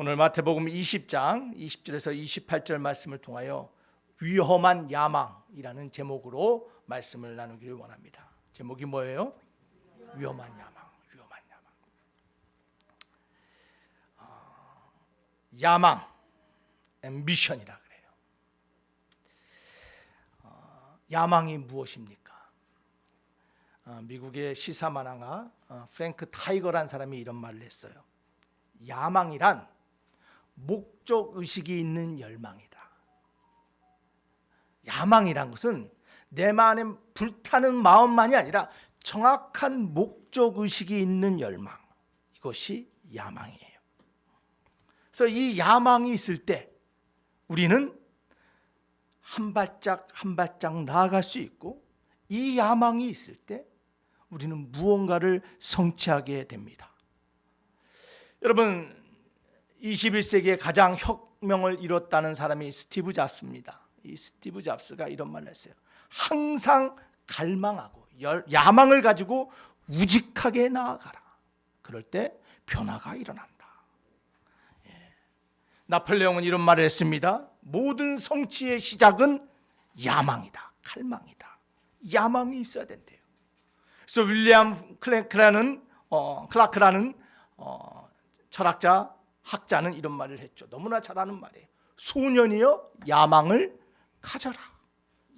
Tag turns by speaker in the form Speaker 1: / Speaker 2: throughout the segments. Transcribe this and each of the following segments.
Speaker 1: 오늘 마태복음 20장 20절에서 28절 말씀을 통하여 위험한 야망이라는 제목으로 말씀을 나누기를 원합니다. 제목이 뭐예요? 위험한 야망, 위험한 야망. 야망, 앰비션이라 그래요. 야망이 무엇입니까? 미국의 시사만화가 프랭크 타이거란 사람이 이런 말을 했어요. 야망이란 목적 의식이 있는 열망이다. 야망이란 것은 내 안에 불타는 마음만이 아니라 정확한 목적 의식이 있는 열망, 이것이 야망이에요. 그래서 이 야망이 있을 때 우리는 한 발짝 한 발짝 나아갈 수 있고, 이 야망이 있을 때 우리는 무언가를 성취하게 됩니다. 여러분, 21세기에 가장 혁명을 이뤘다는 사람이 스티브 잡스입니다. 이 스티브 잡스가 이런 말을 했어요. 항상 갈망하고 야망을 가지고 우직하게 나아가라. 그럴 때 변화가 일어난다. 나폴레옹은 이런 말을 했습니다. 모든 성취의 시작은 야망이다, 갈망이다. 야망이 있어야 된대요. 그래서 윌리엄 클라크라는 철학자, 학자는 이런 말을 했죠. 너무나 잘 아는 말이에요. 소년이여 야망을 가져라.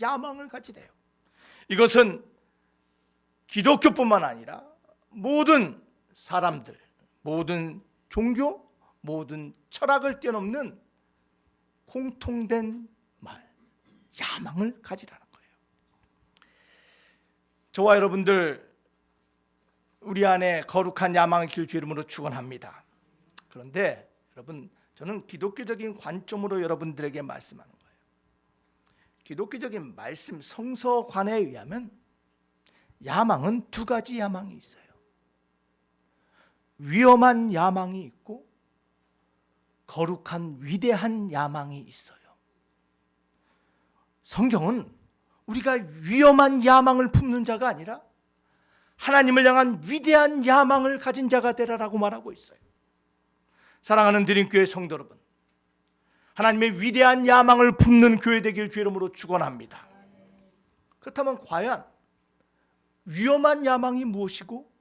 Speaker 1: 야망을 가지래요. 이것은 기독교뿐만 아니라 모든 사람들, 모든 종교, 모든 철학을 뛰어넘는 공통된 말, 야망을 가지라는 거예요. 저와 여러분들, 우리 안에 거룩한 야망을 기를 주 이름으로 축원합니다. 그런데 여러분, 저는 기독교적인 관점으로 여러분들에게 말씀하는 거예요. 기독교적인 말씀 성서관에 의하면 야망은 두 가지 야망이 있어요. 위험한 야망이 있고 거룩한 위대한 야망이 있어요. 성경은 우리가 위험한 야망을 품는 자가 아니라 하나님을 향한 위대한 야망을 가진 자가 되라라고 말하고 있어요. 사랑하는 드림교회 성도 여러분, 하나님의 위대한 야망을 품는 교회 되길 주 이름으로 축원합니다. 그렇다면 과연 위험한 야망이 무엇이고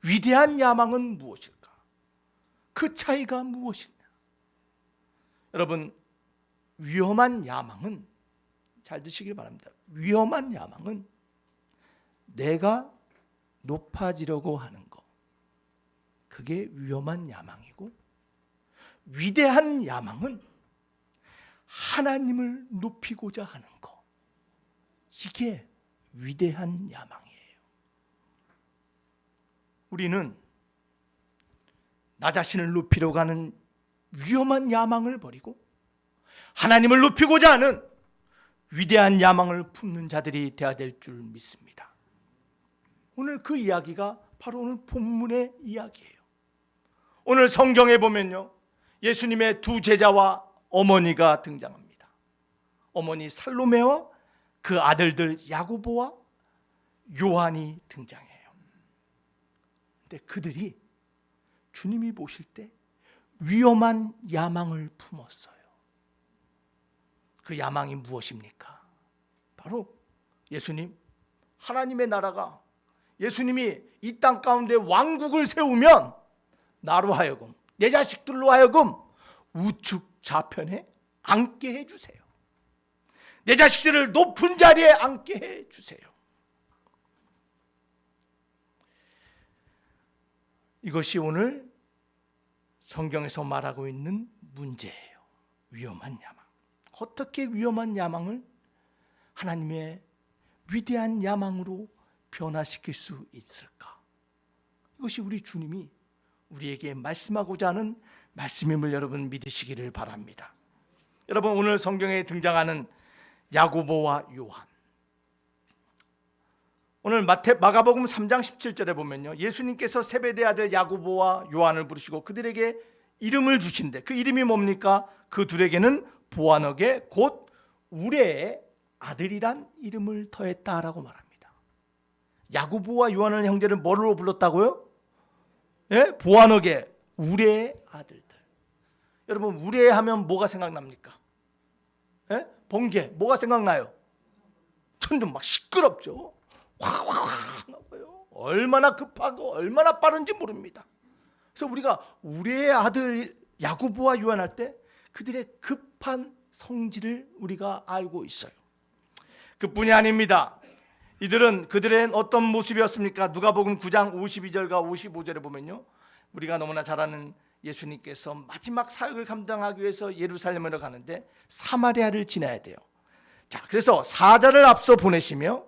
Speaker 1: 위대한 야망은 무엇일까? 그 차이가 무엇이냐? 여러분, 위험한 야망은, 잘 드시길 바랍니다. 위험한 야망은 내가 높아지려고 하는 것, 그게 위험한 야망이고, 위대한 야망은 하나님을 높이고자 하는 것, 이게 위대한 야망이에요. 우리는 나 자신을 높이려고 하는 위험한 야망을 버리고 하나님을 높이고자 하는 위대한 야망을 품는 자들이 되어야 될 줄 믿습니다. 오늘 그 이야기가 바로 오늘 본문의 이야기예요. 오늘 성경에 보면요, 예수님의 두 제자와 어머니가 등장합니다. 어머니 살로메와 그 아들들 야고보와 요한이 등장해요. 근데 그들이 주님이 보실 때 위험한 야망을 품었어요. 그 야망이 무엇입니까? 바로 예수님, 하나님의 나라가, 예수님이 이 땅 가운데 왕국을 세우면 나로 하여금, 내 자식들로 하여금 우측 좌편에 앉게 해주세요. 내 자식들을 높은 자리에 앉게 해주세요. 이것이 오늘 성경에서 말하고 있는 문제예요. 위험한 야망. 어떻게 위험한 야망을 하나님의 위대한 야망으로 변화시킬 수 있을까? 이것이 우리 주님이 우리에게 말씀하고자 하는 말씀임을 여러분 믿으시기를 바랍니다. 여러분, 오늘 성경에 등장하는 야고보와 요한, 오늘 마가복음 3장 17절에 보면요, 예수님께서 세베대 아들 야고보와 요한을 부르시고 그들에게 이름을 주신데, 그 이름이 뭡니까? 그 둘에게는 보아너게 곧 우레의 아들이란 이름을 더했다라고 말합니다. 야고보와 요한을 형제를 뭐로 불렀다고요? 예? 보아너게, 우레의 아들들. 여러분 우레하면 뭐가 생각납니까? 예? 번개 뭐가 생각나요? 천둥 막 시끄럽죠. 확확확 나고요. 얼마나 급하고 얼마나 빠른지 모릅니다. 그래서 우리가 우레의 아들 야고보와 요한할 때 그들의 급한 성질을 우리가 알고 있어요. 그뿐이 아닙니다. 이들은 그들의 어떤 모습이었습니까? 누가복음 9장 52절과 55절에 보면요, 우리가 너무나 잘 아는 예수님께서 마지막 사역을 감당하기 위해서 예루살렘으로 가는데 사마리아를 지나야 돼요. 자, 그래서 사자를 앞서 보내시며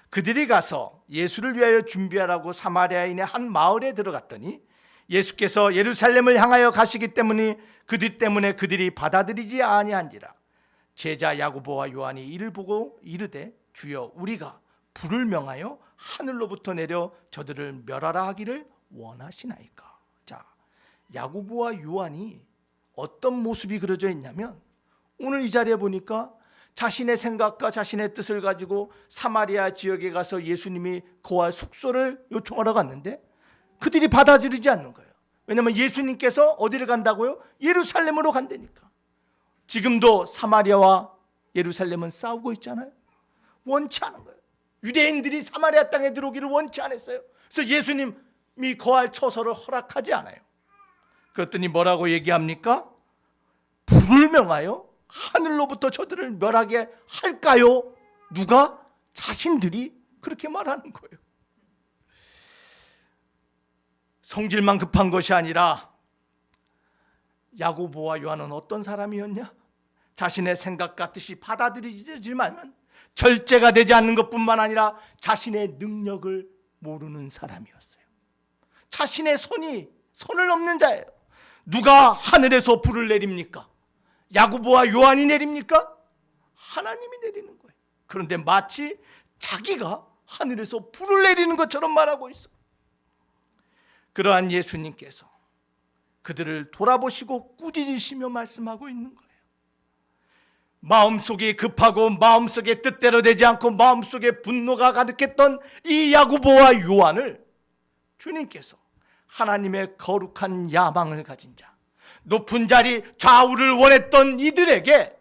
Speaker 1: 그들이 가서 예수를 위하여 준비하라고 사마리아인의 한 마을에 들어갔더니 예수께서 예루살렘을 향하여 가시기 때문에 그들이 받아들이지 아니한지라. 제자 야고보와 요한이 이를 보고 이르되 주여 우리가 불을 명하여 하늘로부터 내려 저들을 멸하라 하기를 원하시나이까. 자, 야고보와 요한이 어떤 모습이 그려져 있냐면 오늘 이 자리에 보니까 자신의 생각과 자신의 뜻을 가지고 사마리아 지역에 가서 예수님이 거할 숙소를 요청하러 갔는데 그들이 받아들이지 않는 거예요. 왜냐하면 예수님께서 어디를 간다고요? 예루살렘으로 간다니까. 지금도 사마리아와 예루살렘은 싸우고 있잖아요. 원치 않은 거예요. 유대인들이 사마리아 땅에 들어오기를 원치 않았어요. 그래서 예수님이 거할 처소를 허락하지 않아요. 그랬더니 뭐라고 얘기합니까? 불을 명하여 하늘로부터 저들을 멸하게 할까요? 누가? 자신들이 그렇게 말하는 거예요. 성질만 급한 것이 아니라 야고보와 요한은 어떤 사람이었냐? 자신의 생각과 뜻이 받아들이지만 절제가 되지 않는 것뿐만 아니라 자신의 능력을 모르는 사람이었어요. 자신의 손을 넘는 자예요. 누가 하늘에서 불을 내립니까? 야고보와 요한이 내립니까? 하나님이 내리는 거예요. 그런데 마치 자기가 하늘에서 불을 내리는 것처럼 말하고 있어요. 그러한 예수님께서 그들을 돌아보시고 꾸짖으시며 말씀하고 있는 거예요. 마음속이 급하고 마음속에 뜻대로 되지 않고 마음속에 분노가 가득했던 이 야고보와 요한을 주님께서 하나님의 거룩한 야망을 가진 자, 높은 자리 좌우를 원했던 이들에게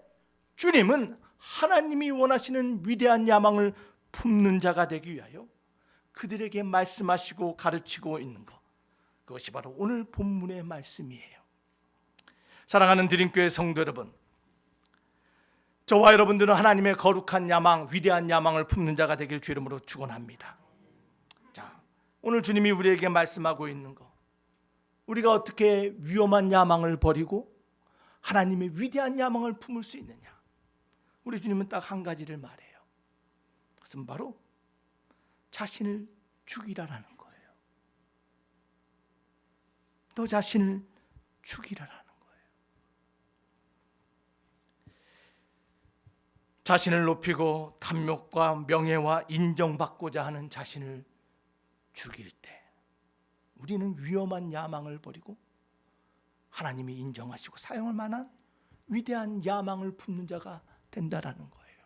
Speaker 1: 주님은 하나님이 원하시는 위대한 야망을 품는 자가 되기 위하여 그들에게 말씀하시고 가르치고 있는 것, 그것이 바로 오늘 본문의 말씀이에요. 사랑하는 드림교회 성도 여러분, 저와 여러분들은 하나님의 거룩한 야망, 위대한 야망을 품는 자가 되길 주 이름으로 축원합니다. 자, 오늘 주님이 우리에게 말씀하고 있는 것, 우리가 어떻게 위험한 야망을 버리고 하나님의 위대한 야망을 품을 수 있느냐? 우리 주님은 딱 한 가지를 말해요. 그것은 바로 자신을 죽이라라는 거예요. 너 자신을 죽이라라는 거예요. 자신을 높이고 탐욕과 명예와 인정받고자 하는 자신을 죽일 때 우리는 위험한 야망을 버리고 하나님이 인정하시고 사용할 만한 위대한 야망을 품는 자가 된다라는 거예요.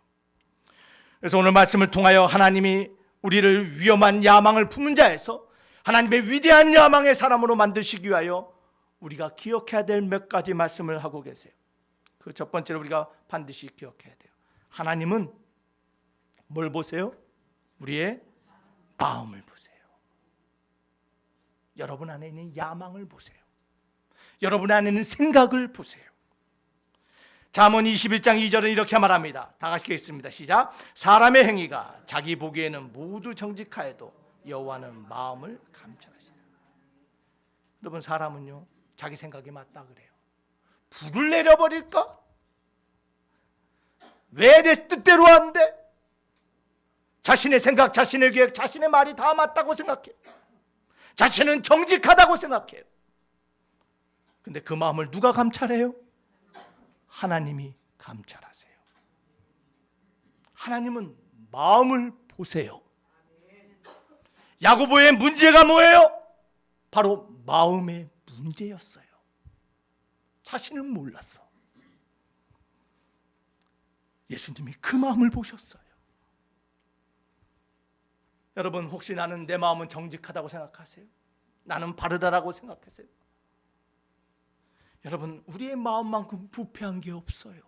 Speaker 1: 그래서 오늘 말씀을 통하여 하나님이 우리를 위험한 야망을 품는 자에서 하나님의 위대한 야망의 사람으로 만드시기 위하여 우리가 기억해야 될 몇 가지 말씀을 하고 계세요. 그 첫 번째로 우리가 반드시 기억해야 돼요. 하나님은 뭘 보세요? 우리의 마음을 보세요. 여러분 안에 있는 야망을 보세요. 여러분 안에 있는 생각을 보세요. 잠언 21장 2절은 이렇게 말합니다. 다 같이 읽겠습니다. 시작. 사람의 행위가 자기 보기에는 모두 정직하여도 여호와는 마음을 감찰하시다. 여러분, 사람은요 자기 생각이 맞다 그래요. 불을 내려버릴까? 왜 내 뜻대로 안 돼? 자신의 생각, 자신의 계획, 자신의 말이 다 맞다고 생각해요. 자신은 정직하다고 생각해요. 근데 그 마음을 누가 감찰해요? 하나님이 감찰하세요. 하나님은 마음을 보세요. 야고보의 문제가 뭐예요? 바로 마음의 문제였어요. 자신은 몰랐어. 예수님이 그 마음을 보셨어요. 여러분, 혹시 나는 내 마음은 정직하다고 생각하세요? 나는 바르다라고 생각하세요? 여러분, 우리의 마음만큼 부패한 게 없어요.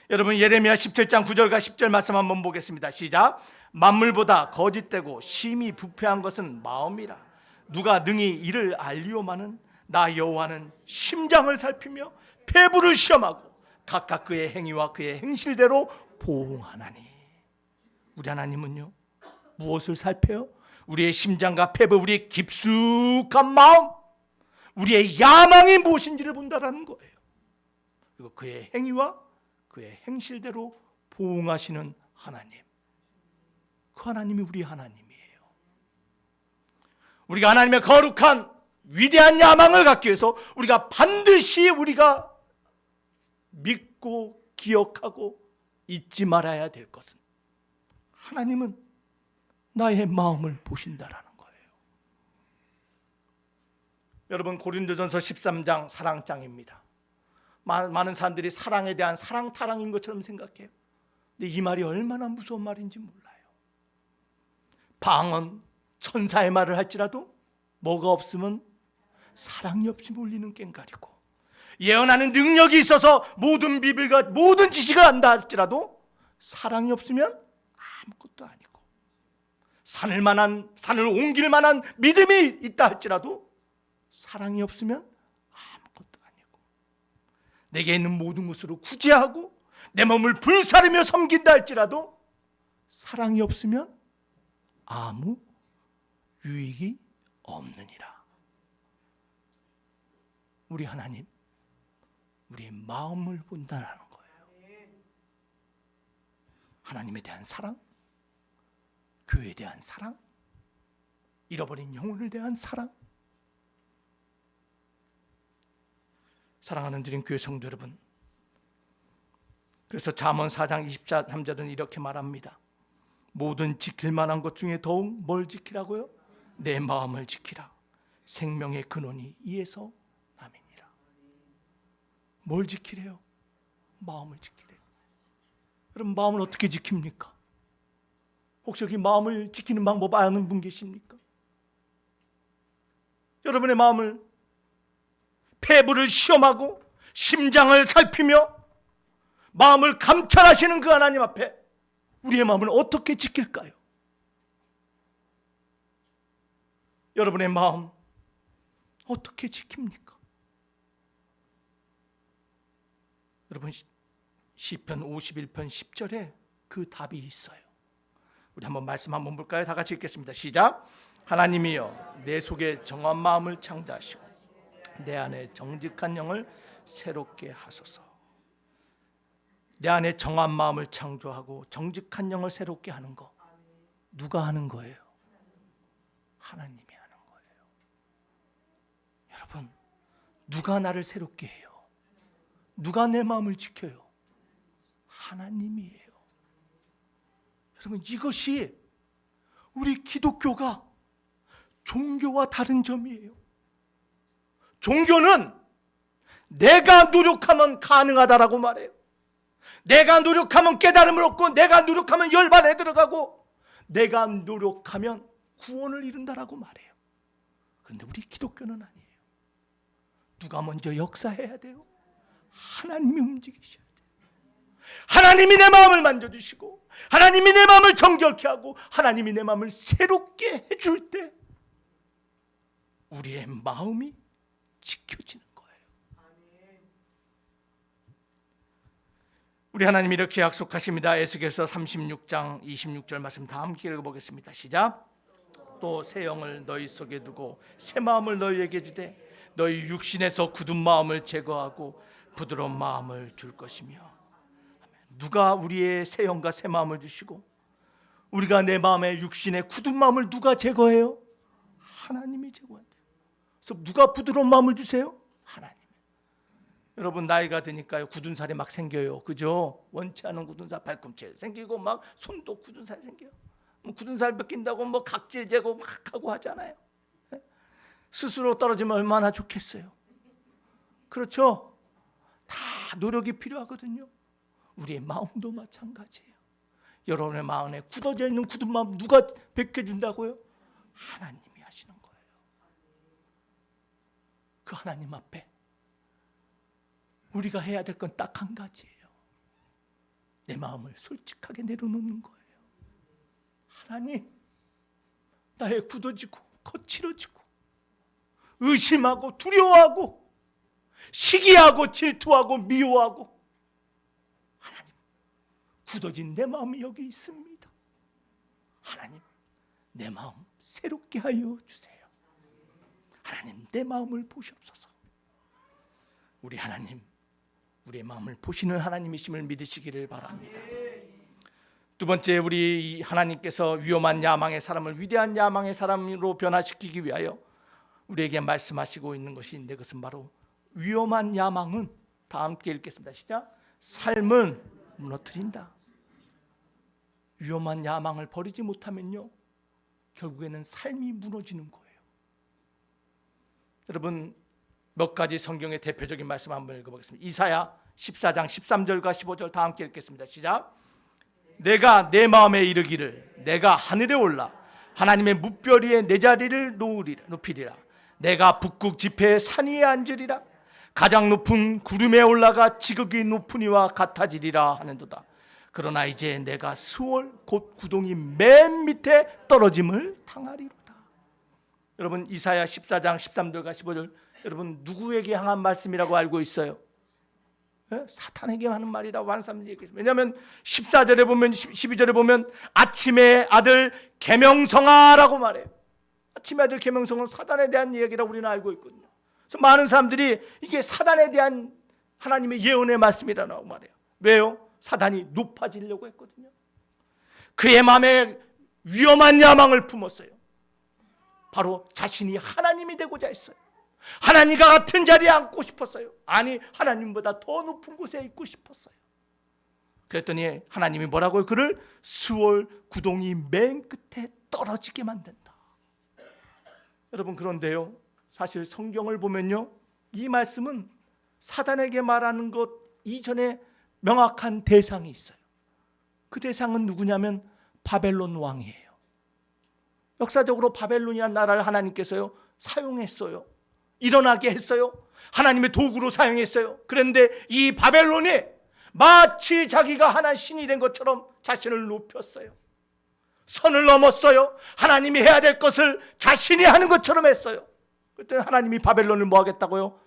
Speaker 1: 여러분, 예레미야 17장 9절과 10절 말씀 한번 보겠습니다. 시작. 만물보다 거짓되고 심히 부패한 것은 마음이라. 누가 능히 이를 알리오마는 나 여호와는 심장을 살피며 폐부를 시험하고 각각 그의 행위와 그의 행실대로 보응하나니. 우리 하나님은요, 무엇을 살펴요? 우리의 심장과 폐부, 우리의 깊숙한 마음, 우리의 야망이 무엇인지를 본다라는 거예요. 그리고 그의 행위와 그의 행실대로 보응하시는 하나님, 그 하나님이 우리 하나님이에요. 우리가 하나님의 거룩한 위대한 야망을 갖기 위해서 우리가 반드시 우리가 믿고 기억하고 잊지 말아야 될 것은, 하나님은 나의 마음을 보신다라는 거예요. 여러분, 고린도전서 13장 사랑장입니다. 많은 사람들이 사랑에 대한 사랑타랑인 것처럼 생각해요. 근데 이 말이 얼마나 무서운 말인지 몰라요. 방언, 천사의 말을 할지라도 뭐가 없으면 사랑이 없이 울리는 꽹과리고, 예언하는 능력이 있어서 모든 비밀과 모든 지식을 안다 할지라도 사랑이 없으면 아무것도 아니고, 산을 옮길 만한 믿음이 있다 할지라도 사랑이 없으면 아무것도 아니고, 내게 있는 모든 것으로 구제하고 내 몸을 불사르며 섬긴다 할지라도 사랑이 없으면 아무 유익이 없느니라. 우리 하나님, 우리의 마음을 본다라는 거예요. 하나님에 대한 사랑, 교회에 대한 사랑, 잃어버린 영혼을 대한 사랑. 사랑하는 드림교회 성도 여러분, 그래서 잠언 4장 23절은 이렇게 말합니다. 모든 지킬 만한 것 중에 더욱 뭘 지키라고요? 내 마음을 지키라. 생명의 근원이 이에서 남이니라. 뭘 지키래요? 마음을 지키래요. 여러분, 마음을 어떻게 지킵니까? 혹시 여기 마음을 지키는 방법 아는 분 계십니까? 여러분의 마음을, 폐부를 시험하고 심장을 살피며 마음을 감찰하시는 그 하나님 앞에 우리의 마음을 어떻게 지킬까요? 여러분의 마음 어떻게 지킵니까? 여러분, 시편 51편 10절에 그 답이 있어요. 우리 한번 말씀 한번 볼까요? 다 같이 읽겠습니다. 시작. 하나님이여, 내 속에 정한 마음을 창조하시고 내 안에 정직한 영을 새롭게 하소서. 내 안에 정한 마음을 창조하고 정직한 영을 새롭게 하는 거, 누가 하는 거예요? 하나님이 하는 거예요. 여러분, 누가 나를 새롭게 해요? 누가 내 마음을 지켜요? 하나님이에요. 여러분, 이것이 우리 기독교가 종교와 다른 점이에요. 종교는 내가 노력하면 가능하다라고 말해요. 내가 노력하면 깨달음을 얻고, 내가 노력하면 열반에 들어가고, 내가 노력하면 구원을 이룬다라고 말해요. 그런데 우리 기독교는 아니에요. 누가 먼저 역사해야 돼요? 하나님이 움직이셔야 돼요. 하나님이 내 마음을 만져주시고, 하나님이 내 마음을 정결케 하고, 하나님이 내 마음을 새롭게 해줄 때 우리의 마음이 지켜지는 거예요. 우리 하나님이 이렇게 약속하십니다. 에스겔서 36장 26절 말씀 다 함께 읽어보겠습니다. 시작. 또 새 영을 너희 속에 두고 새 마음을 너희에게 주되 너희 육신에서 굳은 마음을 제거하고 부드러운 마음을 줄 것이며. 누가 우리의 새 영과 새 마음을 주시고, 우리가 내 마음에 육신의 굳은 마음을 누가 제거해요? 하나님이 제거한대요. 그래서 누가 부드러운 마음을 주세요? 하나님. 여러분, 나이가 드니까요, 굳은 살이 막 생겨요. 그죠? 원치 않은 굳은 살, 발꿈치에 생기고, 막 손도 굳은 살이 생겨요. 굳은 살 벗긴다고 뭐 각질 제거 막 하고 하잖아요. 스스로 떨어지면 얼마나 좋겠어요. 그렇죠? 다 노력이 필요하거든요. 우리의 마음도 마찬가지예요. 여러분의 마음에 굳어져 있는 굳은 마음 누가 벗겨준다고요? 하나님이 하시는 거예요. 그 하나님 앞에 우리가 해야 될 건 딱 한 가지예요. 내 마음을 솔직하게 내려놓는 거예요. 하나님, 나의 굳어지고 거칠어지고 의심하고 두려워하고 시기하고 질투하고 미워하고, 하나님, 굳어진 내 마음이 여기 있습니다. 하나님, 내 마음 새롭게 하여 주세요. 하나님, 내 마음을 보시옵소서. 우리 하나님, 우리의 마음을 보시는 하나님이심을 믿으시기를 바랍니다. 두 번째, 우리 하나님께서 위험한 야망의 사람을 위대한 야망의 사람으로 변화시키기 위하여 우리에게 말씀하시고 있는 것이 있는데, 그것은 바로 위험한 야망은, 다 함께 읽겠습니다. 시작. 삶은 무너뜨린다. 위험한 야망을 버리지 못하면요, 결국에는 삶이 무너지는 거예요. 여러분, 몇 가지 성경의 대표적인 말씀 한번 읽어보겠습니다. 이사야 14장 13절과 15절 다 함께 읽겠습니다. 시작. 내가 내 마음에 이르기를 내가 하늘에 올라 하나님의 뭇별 위에 내 자리를 높이리라. 내가 북극 지폐의 산 위에 앉으리라. 가장 높은 구름에 올라가 지극히 높은 이와 같아지리라 하는도다. 그러나 이제 내가 스월 곧 구덩이 맨 밑에 떨어짐을 당하리로다. 여러분, 이사야 14장 13절과 15절, 여러분 누구에게 향한 말씀이라고 알고 있어요? 사탄에게 하는 말이다. 완삼 얘기했습니다. 왜냐하면 14절에 보면, 12절에 보면 아침의 아들 계명성아라고 말해요. 아침의 아들 계명성은 사단에 대한 이야기라고 우리는 알고 있거든요. 그래서 많은 사람들이 이게 사단에 대한 하나님의 예언의 말씀이라고 말해요. 왜요? 사단이 높아지려고 했거든요. 그의 마음에 위험한 야망을 품었어요. 바로 자신이 하나님이 되고자 했어요. 하나님과 같은 자리에 앉고 싶었어요. 아니, 하나님보다 더 높은 곳에 있고 싶었어요. 그랬더니 하나님이 뭐라고요? 그를 스월 구덩이 맨 끝에 떨어지게 만든다. 여러분, 그런데요, 사실 성경을 보면요, 이 말씀은 사단에게 말하는 것 이전에 명확한 대상이 있어요. 그 대상은 누구냐면 바벨론 왕이에요. 역사적으로 바벨론이라는 나라를 하나님께서요 사용했어요. 일어나게 했어요. 하나님의 도구로 사용했어요. 그런데 이 바벨론이 마치 자기가 하나의 신이 된 것처럼 자신을 높였어요. 선을 넘었어요. 하나님이 해야 될 것을 자신이 하는 것처럼 했어요. 그때 하나님이 바벨론을 뭐 하겠다고요?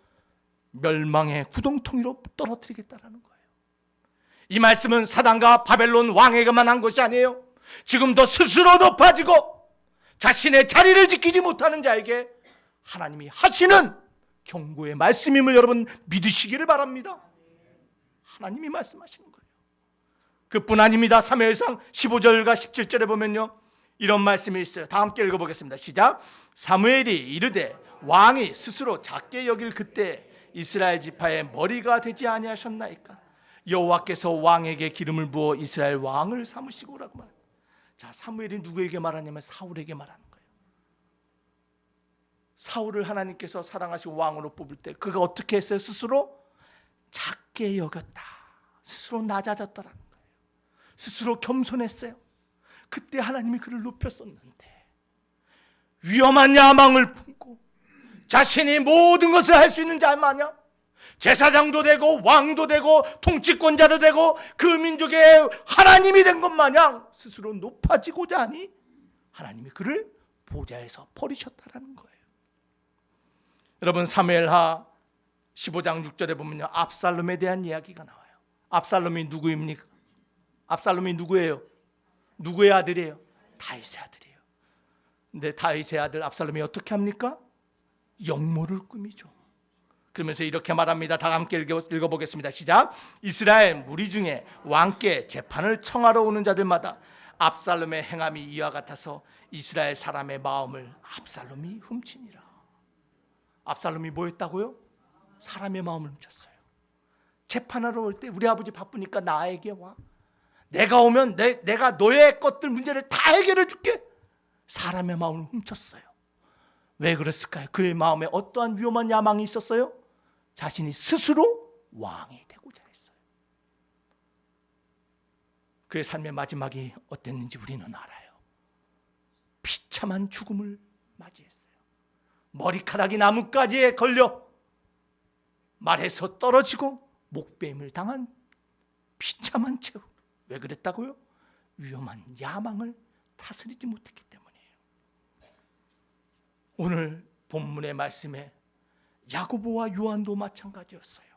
Speaker 1: 멸망의 구덩텅이로 떨어뜨리겠다라는 거예요. 이 말씀은 사단과 바벨론 왕에게만 한 것이 아니에요. 지금도 스스로 높아지고 자신의 자리를 지키지 못하는 자에게 하나님이 하시는 경고의 말씀임을 여러분 믿으시기를 바랍니다. 하나님이 말씀하시는 거예요. 그뿐 아닙니다. 사무엘상 15절과 17절에 보면요, 이런 말씀이 있어요. 다 함께 읽어보겠습니다. 시작. 사무엘이 이르되 왕이 스스로 작게 여길 그때 이스라엘 지파의 머리가 되지 아니하셨나이까. 여호와께서 왕에게 기름을 부어 이스라엘 왕을 삼으시고라고 말합니다. 자, 사무엘이 누구에게 말하냐면 사울에게 말하는 거예요. 사울을 하나님께서 사랑하시고 왕으로 뽑을 때 그가 어떻게 했어요? 스스로 작게 여겼다. 스스로 낮아졌다라는 거예요. 스스로 겸손했어요. 그때 하나님이 그를 높였었는데, 위험한 야망을 품고 자신이 모든 것을 할 수 있는 자 마냥 제사장도 되고 왕도 되고 통치권자도 되고 그 민족의 하나님이 된 것 마냥 스스로 높아지고자 하니 하나님이 그를 보좌에서 버리셨다라는 거예요. 여러분, 사무엘하 15장 6절에 보면요, 압살롬에 대한 이야기가 나와요. 압살롬이 누구입니까? 압살롬이 누구예요? 누구의 아들이에요? 다윗의 아들이에요. 근데 다윗의 아들 압살롬이 어떻게 합니까? 역모를 꾸미죠. 그러면서 이렇게 말합니다. 다 함께 읽어보겠습니다. 시작. 이스라엘 무리 중에 왕께 재판을 청하러 오는 자들마다 압살롬의 행함이 이와 같아서 이스라엘 사람의 마음을 압살롬이 훔치니라. 압살롬이 뭐 했다고요? 사람의 마음을 훔쳤어요. 재판하러 올 때 우리 아버지 바쁘니까 나에게 와. 내가 오면 내가 너의 것들 문제를 다 해결해 줄게. 사람의 마음을 훔쳤어요. 왜 그랬을까요? 그의 마음에 어떠한 위험한 야망이 있었어요? 자신이 스스로 왕이 되고자 했어요. 그의 삶의 마지막이 어땠는지 우리는 알아요. 비참한 죽음을 맞이했어요. 머리카락이 나뭇가지에 걸려 말에서 떨어지고 목배임을 당한 비참한 채우. 왜 그랬다고요? 위험한 야망을 다스리지 못했기 때문이에요. 오늘 본문의 말씀에 야고보와 요한도 마찬가지였어요.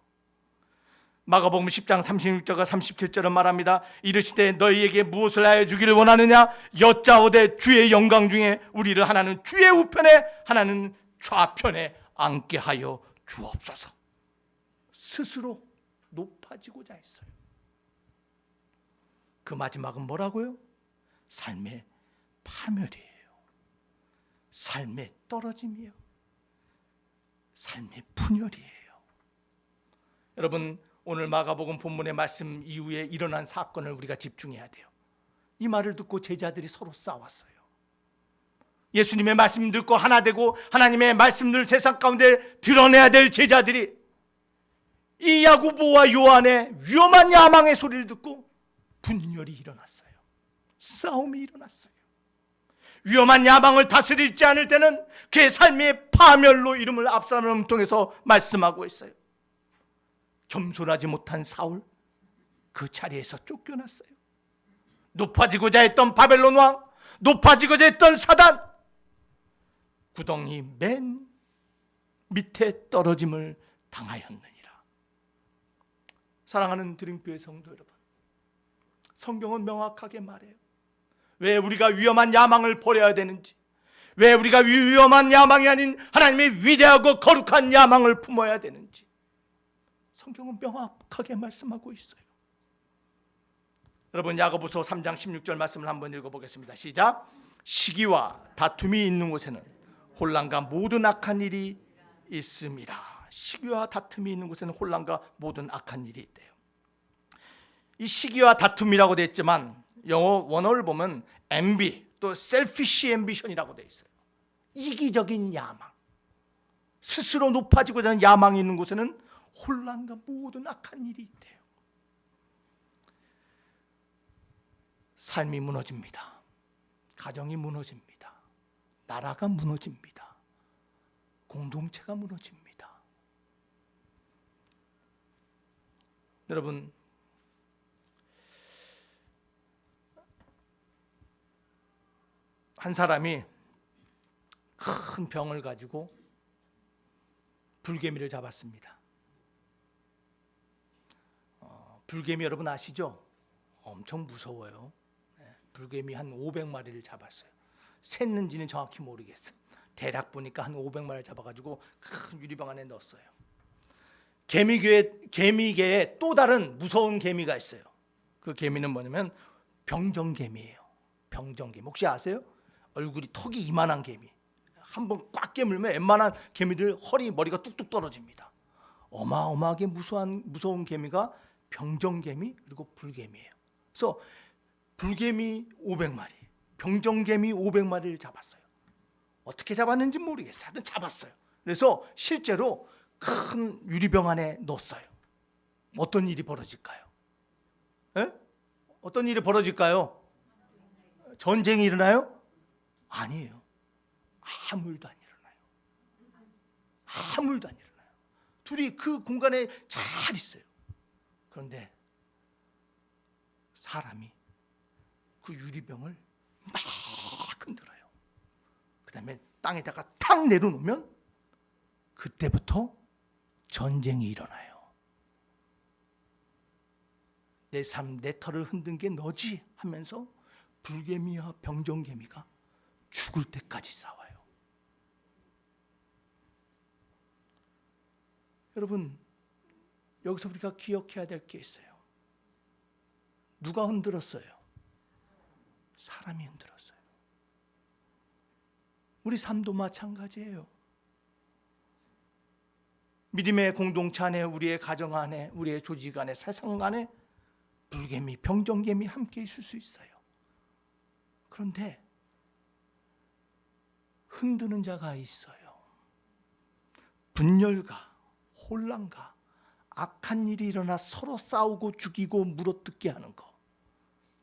Speaker 1: 마가복음 10장 36절과 37절은 말합니다. 이르시되 너희에게 무엇을 하여 주기를 원하느냐? 여짜오되 주의 영광 중에 우리를 하나는 주의 우편에 하나는 좌편에 앉게 하여 주옵소서. 스스로 높아지고자 했어요. 그 마지막은 뭐라고요? 삶의 파멸이에요. 삶의 떨어짐이에요. 삶의 분열이에요. 여러분, 오늘 마가복음 본문의 말씀 이후에 일어난 사건을 우리가 집중해야 돼요. 이 말을 듣고 제자들이 서로 싸웠어요. 예수님의 말씀 듣고 하나 되고 하나님의 말씀을 세상 가운데 드러내야 될 제자들이 이 야고보와 요한의 위험한 야망의 소리를 듣고 분열이 일어났어요. 싸움이 일어났어요. 위험한 야망을 다스리지 않을 때는 그의 삶의 파멸로 이름을 압살롬을 통해서 말씀하고 있어요. 겸손하지 못한 사울, 그 자리에서 쫓겨났어요. 높아지고자 했던 바벨론 왕, 높아지고자 했던 사단, 구덩이 맨 밑에 떨어짐을 당하였느니라. 사랑하는 드림교회 성도 여러분, 성경은 명확하게 말해요. 왜 우리가 위험한 야망을 버려야 되는지, 왜 우리가 위험한 야망이 아닌 하나님의 위대하고 거룩한 야망을 품어야 되는지 성경은 명확하게 말씀하고 있어요. 여러분, 야고보서 3장 16절 말씀을 한번 읽어보겠습니다. 시작. 시기와 다툼이 있는 곳에는 혼란과 모든 악한 일이 있습니다. 시기와 다툼이 있는 곳에는 혼란과 모든 악한 일이 있대요. 이 시기와 다툼이라고 되어 있지만 영어 원어를 보면 envy, 또 selfish ambition이라고 되어 있어요. 이기적인 야망, 스스로 높아지고자 하는 야망이 있는 곳에는 혼란과 모든 악한 일이 있대요. 삶이 무너집니다. 가정이 무너집니다. 나라가 무너집니다. 공동체가 무너집니다. 여러분, 한 사람이 큰 병을 가지고 불개미를 잡았습니다. 불개미 여러분 아시죠? 엄청 무서워요. 불개미 한 500마리를 잡았어요. 샜는지는 정확히 모르겠어요. 대략 보니까 한 500마리를 잡아가지고 큰 유리병 안에 넣었어요. 개미계에 또 다른 무서운 개미가 있어요. 그 개미는 뭐냐면 병정개미예요. 병정개미. 혹시 아세요? 얼굴이 턱이 이만한 개미. 한번 꽉 깨물면 웬만한 개미들 허리 머리가 뚝뚝 떨어집니다. 어마어마하게 무서운 개미가 병정개미 그리고 불개미예요. 그래서 불개미 500마리, 병정개미 500마리를 잡았어요. 어떻게 잡았는지 모르겠어요. 하여튼 잡았어요. 그래서 실제로 큰 유리병 안에 넣었어요. 어떤 일이 벌어질까요? 에? 어떤 일이 벌어질까요? 전쟁이 일어나요? 아니에요. 아무 일도 안 일어나요. 아무 일도 안 일어나요. 둘이 그 공간에 잘 있어요. 그런데 사람이 그 유리병을 막 흔들어요. 그 다음에 땅에다가 탁 내려놓으면 그때부터 전쟁이 일어나요. 내 삶, 내 털을 흔든 게 너지 하면서 불개미와 병정개미가 죽을 때까지 싸워요. 여러분, 여기서 우리가 기억해야 될 게 있어요. 누가 흔들었어요? 사람이 흔들었어요. 우리 삶도 마찬가지예요. 믿음의 공동체 안에, 우리의 가정 안에, 우리의 조직 안에, 세상 안에 불개미, 병정개미 함께 있을 수 있어요. 그런데 흔드는 자가 있어요. 분열과 혼란과 악한 일이 일어나 서로 싸우고 죽이고 물어뜯게 하는 거.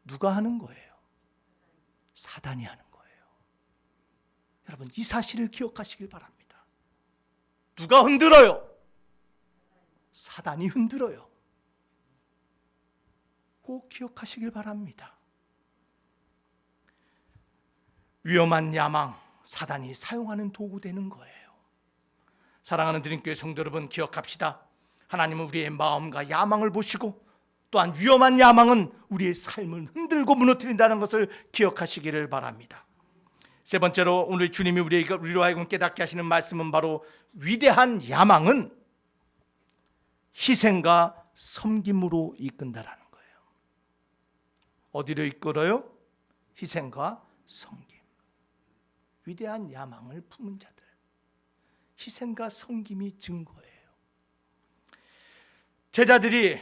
Speaker 1: 누가 하는 거예요? 사단이 하는 거예요. 여러분, 이 사실을 기억하시길 바랍니다. 누가 흔들어요? 사단이 흔들어요. 꼭 기억하시길 바랍니다. 위험한 야망, 사단이 사용하는 도구 되는 거예요. 사랑하는 드림교회 성도 여러분, 기억합시다. 하나님은 우리의 마음과 야망을 보시고 또한 위험한 야망은 우리의 삶을 흔들고 무너뜨린다는 것을 기억하시기를 바랍니다. 세 번째로 오늘 주님이 우리로 하여금 깨닫게 하시는 말씀은 바로 위대한 야망은 희생과 섬김으로 이끈다라는 거예요. 어디로 이끌어요? 희생과 섬김. 위대한 야망을 품은 자들, 희생과 섬김이 증거예요. 제자들이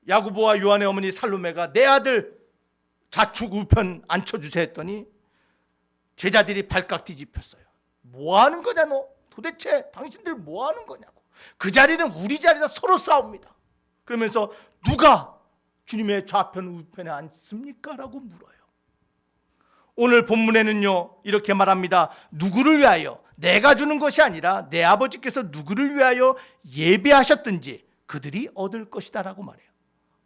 Speaker 1: 야고보와 요한의 어머니 살로메가 내 아들 좌측 우편 앉혀주세요 했더니 제자들이 발칵 뒤집혔어요. 뭐 하는 거냐 너? 도대체 당신들 뭐 하는 거냐고. 그 자리는 우리 자리다. 서로 싸웁니다. 그러면서 누가 주님의 좌편 우편에 앉습니까? 라고 물어요. 오늘 본문에는요 이렇게 말합니다. 누구를 위하여? 내가 주는 것이 아니라 내 아버지께서 누구를 위하여 예배하셨든지 그들이 얻을 것이다 라고 말해요.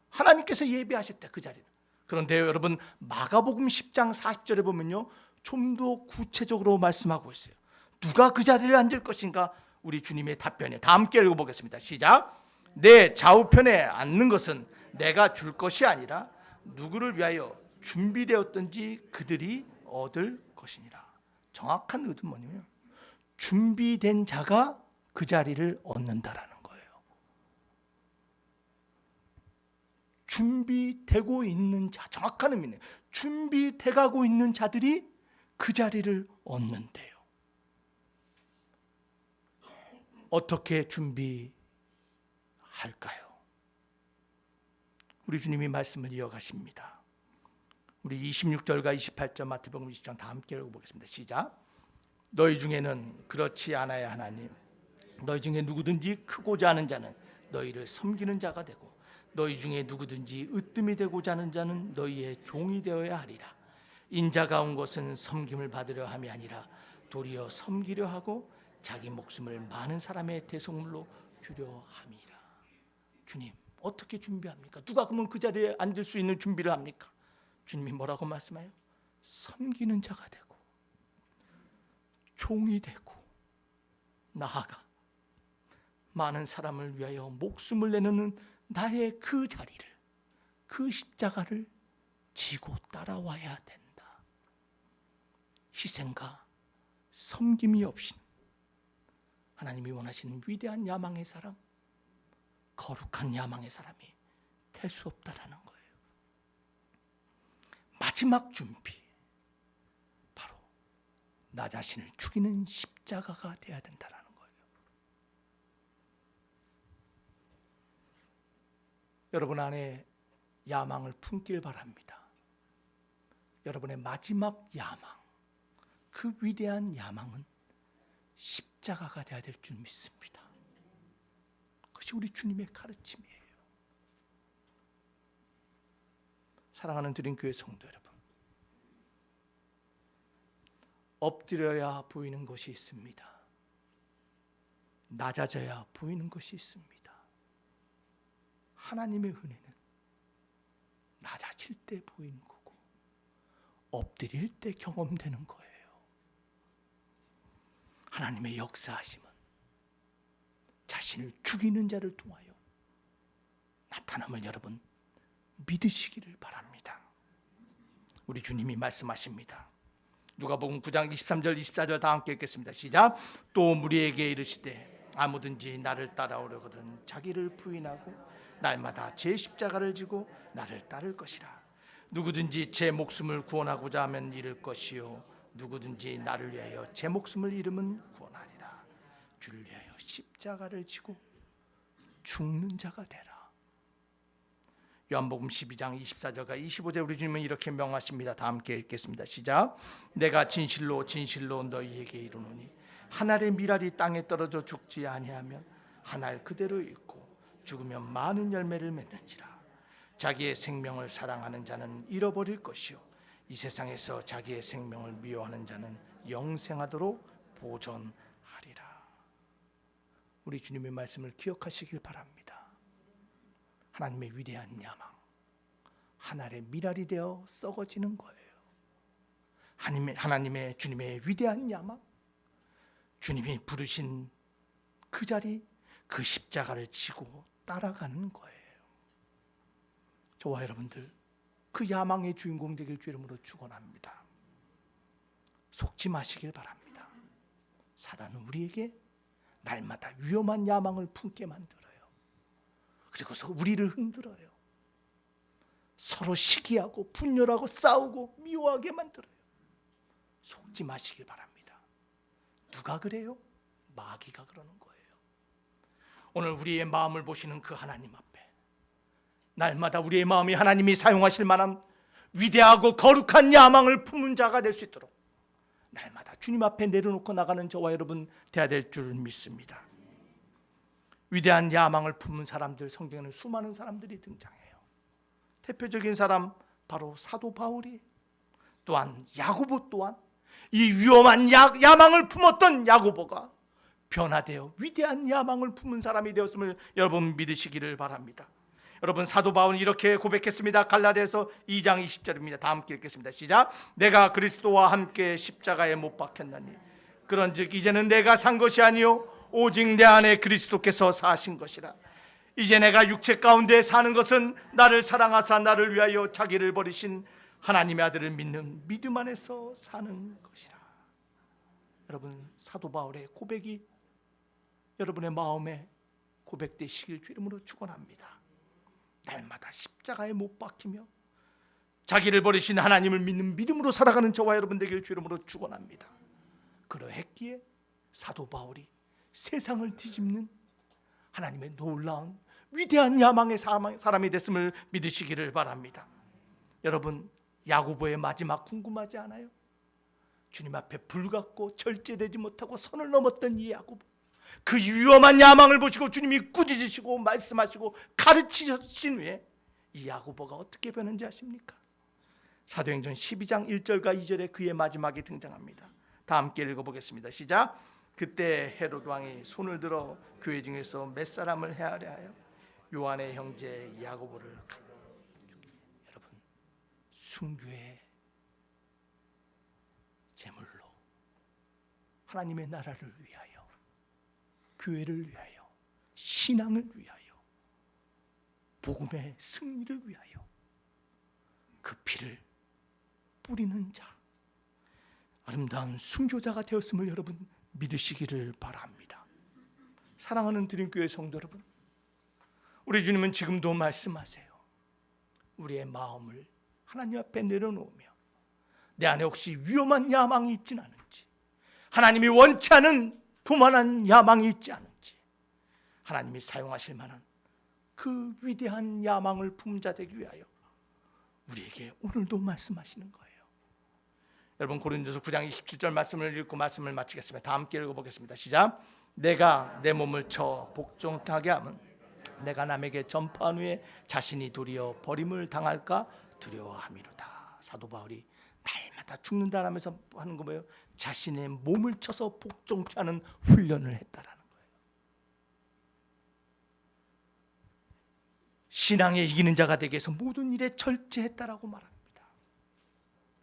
Speaker 1: 하나님께서 예배하셨대 그 자리는. 그런데 여러분 마가복음 10장 40절에 보면요 좀 더 구체적으로 말씀하고 있어요. 누가 그 자리를 앉을 것인가? 우리 주님의 답변이에요. 다 함께 읽어보겠습니다. 시작. 내 좌우편에 앉는 것은 내가 줄 것이 아니라 누구를 위하여 준비되었든지 그들이 얻을 것이니라. 정확한 의도는 뭐냐면 준비된 자가 그 자리를 얻는다라는 거예요. 준비되고 있는 자, 정확한 의미는 준비돼가고 있는 자들이 그 자리를 얻는데요. 어떻게 준비할까요? 우리 주님이 말씀을 이어가십니다. 우리 26절과 28절 마태복음 20장 다 함께 읽어보겠습니다. 시작. 너희 중에는 그렇지 않아야 하나님. 너희 중에 누구든지 크고자 하는 자는 너희를 섬기는 자가 되고 너희 중에 누구든지 으뜸이 되고자 하는 자는 너희의 종이 되어야 하리라. 인자가 온 것은 섬김을 받으려 함이 아니라 도리어 섬기려 하고 자기 목숨을 많은 사람의 대속물로 주려 함이라. 주님 어떻게 준비합니까? 누가 그러면 그 자리에 앉을 수 있는 준비를 합니까? 주님이 뭐라고 말씀해요? 섬기는 자가 되고 종이 되고 나아가 많은 사람을 위하여 목숨을 내놓는 나의 그 자리를, 그 십자가를 지고 따라와야 된다. 희생과 섬김이 없인 하나님이 원하시는 위대한 야망의 사람, 거룩한 야망의 사람이 될 수 없다라는 거예요. 마지막 준비, 바로 나 자신을 죽이는 십자가가 되어야 된다라는 거예요. 여러분 안에 야망을 품길 바랍니다. 여러분의 마지막 야망, 그 위대한 야망은 십자가가 되어야 될 줄 믿습니다. 그것이 우리 주님의 가르침이에요. 사랑하는 드림교회 성도 여러분, 엎드려야 보이는 것이 있습니다. 낮아져야 보이는 것이 있습니다. 하나님의 은혜는 낮아질 때 보이는 거고 엎드릴 때 경험되는 거예요. 하나님의 역사하심은 자신을 죽이는 자를 통하여 나타남을 여러분 믿으시기를 바랍니다. 우리 주님이 말씀하십니다. 누가복음 9장 23절 24절 다 함께 읽겠습니다. 시작. 또 무리에게 이르시되 아무든지 나를 따라오려거든 자기를 부인하고 날마다 제 십자가를 지고 나를 따를 것이라. 누구든지 제 목숨을 구원하고자 하면 잃을 것이요 누구든지 나를 위하여 제 목숨을 잃으면 구원하리라. 주를 위하여 십자가를 지고 죽는 자가 되라. 요한복음 12장 24절과 25절 우리 주님은 이렇게 명하십니다. 다 함께 읽겠습니다. 시작. 내가 진실로 진실로 너희에게 이르노니 한 알의 밀알이 땅에 떨어져 죽지 아니하면 한 알 그대로 있고 죽으면 많은 열매를 맺는지라. 자기의 생명을 사랑하는 자는 잃어버릴 것이요 이 세상에서 자기의 생명을 미워하는 자는 영생하도록 보존하리라. 우리 주님의 말씀을 기억하시길 바랍니다. 하나님의 위대한 야망, 하늘의 미랄이 되어 썩어지는 거예요. 하나님의 주님의 위대한 야망, 주님이 부르신 그 자리, 그 십자가를 지고 따라가는 거예요. 저와 여러분들 그 야망의 주인공 되길 주 이름으로 축원합니다. 속지 마시길 바랍니다. 사단은 우리에게 날마다 위험한 야망을 품게 만들어요. 그리고서 우리를 흔들어요. 서로 시기하고 분열하고 싸우고 미워하게 만들어요. 속지 마시길 바랍니다. 누가 그래요? 마귀가 그러는 거예요. 오늘 우리의 마음을 보시는 그 하나님 앞에 날마다 우리의 마음이 하나님이 사용하실 만한 위대하고 거룩한 야망을 품은 자가 될 수 있도록 날마다 주님 앞에 내려놓고 나가는 저와 여러분 되어야 될 줄 믿습니다. 위대한 야망을 품은 사람들, 성경에는 수많은 사람들이 등장해요. 대표적인 사람 바로 사도 바울이, 또한 야고보 또한 이 위험한 야망을 품었던 야고보가 변화되어 위대한 야망을 품은 사람이 되었음을 여러분 믿으시기를 바랍니다. 여러분 사도 바울은 이렇게 고백했습니다. 갈라디아서 2장 20절입니다. 다 함께 읽겠습니다. 시작. 내가 그리스도와 함께 십자가에 못 박혔나니 그런즉 이제는 내가 산 것이 아니요 오직 내 안에 그리스도께서 사신 것이라. 이제 내가 육체 가운데 사는 것은 나를 사랑하사 나를 위하여 자기를 버리신 하나님의 아들을 믿는 믿음 안에서 사는 것이라. 여러분 사도 바울의 고백이 여러분의 마음에 고백되시길 주 이름으로 축원합니다. 날마다 십자가에 못 박히며 자기를 버리신 하나님을 믿는 믿음으로 살아가는 저와 여러분 되길 주 이름으로 축원합니다. 그러했기에 사도 바울이 세상을 뒤집는 하나님의 놀라운 위대한 야망의 사람이 됐음을 믿으시기를 바랍니다. 여러분 야고보의 마지막 궁금하지 않아요? 주님 앞에 불같고 절제되지 못하고 선을 넘었던 이 야고보, 그 위험한 야망을 보시고 주님이 꾸짖으시고 말씀하시고 가르치신 후에 이 야고보가 어떻게 변한지 아십니까? 사도행전 12장 1절과 2절에 그의 마지막이 등장합니다. 다 함께 읽어보겠습니다. 시작. 그때 헤롯 왕이 손을 들어 교회 중에서 몇 사람을 해하려 하여 요한의 형제 야고보를 여러분 순교의 제물로 하나님의 나라를 위하여, 교회를 위하여, 신앙을 위하여, 복음의 승리를 위하여 그 피를 뿌리는 자, 아름다운 순교자가 되었음을 여러분 믿으시기를 바랍니다. 사랑하는 드림교회 성도 여러분, 우리 주님은 지금도 말씀하세요. 우리의 마음을 하나님 앞에 내려놓으며 내 안에 혹시 위험한 야망이 있진 않은지, 하나님이 원치 않은 교만한 야망이 있지 않은지, 하나님이 사용하실 만한 그 위대한 야망을 품은 자 되기 위하여 우리에게 오늘도 말씀하시는 거예요. 여러분 고린도서 9장 27절 말씀을 읽고 말씀을 마치겠습니다. 다 함께 읽어보겠습니다. 시작. 내가 내 몸을 쳐 복종하게 하면 내가 남에게 전파한 후에 자신이 도리어 버림을 당할까 두려워함이로다. 사도 바울이 날마다 죽는다라면서 하는 거 뭐예요? 자신의 몸을 쳐서 복종케 하는 훈련을 했다라는 거예요. 신앙에 이기는 자가 되기 위해서 모든 일에 절제했다라고 말합니다.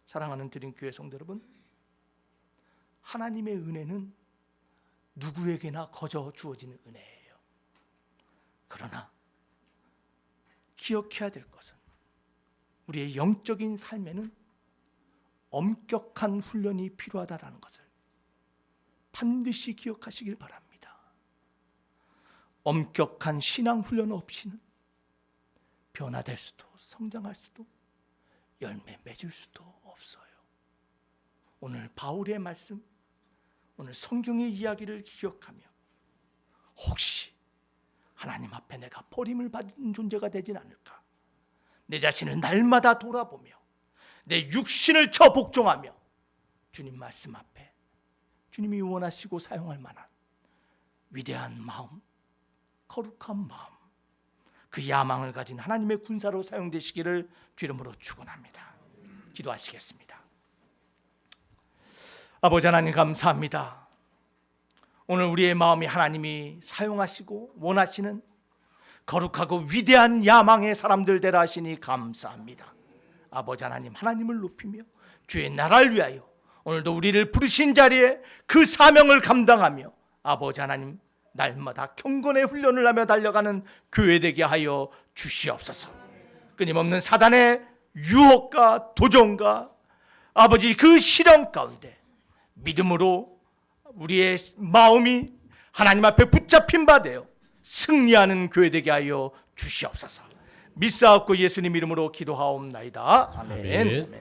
Speaker 1: 사랑하는 드림교회 성도 여러분, 하나님의 은혜는 누구에게나 거저 주어지는 은혜예요. 그러나 기억해야 될 것은 우리의 영적인 삶에는 엄격한 훈련이 필요하다는 것을 반드시 기억하시길 바랍니다. 엄격한 신앙 훈련 없이는 변화될 수도 성장할 수도 열매 맺을 수도 없어요. 오늘 바울의 말씀, 오늘 성경의 이야기를 기억하며 혹시 하나님 앞에 내가 버림을 받은 존재가 되진 않을까, 내 자신을 날마다 돌아보며 내 육신을 쳐 복종하며 주님 말씀 앞에 주님이 원하시고 사용할 만한 위대한 마음, 거룩한 마음, 그 야망을 가진 하나님의 군사로 사용되시기를 주 이름으로 축원합니다. 기도하시겠습니다. 아버지 하나님 감사합니다. 오늘 우리의 마음이 하나님이 사용하시고 원하시는 거룩하고 위대한 야망의 사람들 되라 하시니 감사합니다. 아버지 하나님, 하나님을 높이며 주의 나라를 위하여 오늘도 우리를 부르신 자리에 그 사명을 감당하며 아버지 하나님, 날마다 경건의 훈련을 하며 달려가는 교회 되게 하여 주시옵소서. 끊임없는 사단의 유혹과 도전과 아버지 그 시련 가운데 믿음으로 우리의 마음이 하나님 앞에 붙잡힌 바 되어 승리하는 교회 되게 하여 주시옵소서. 믿사옵고 예수님 이름으로 기도하옵나이다. 아멘.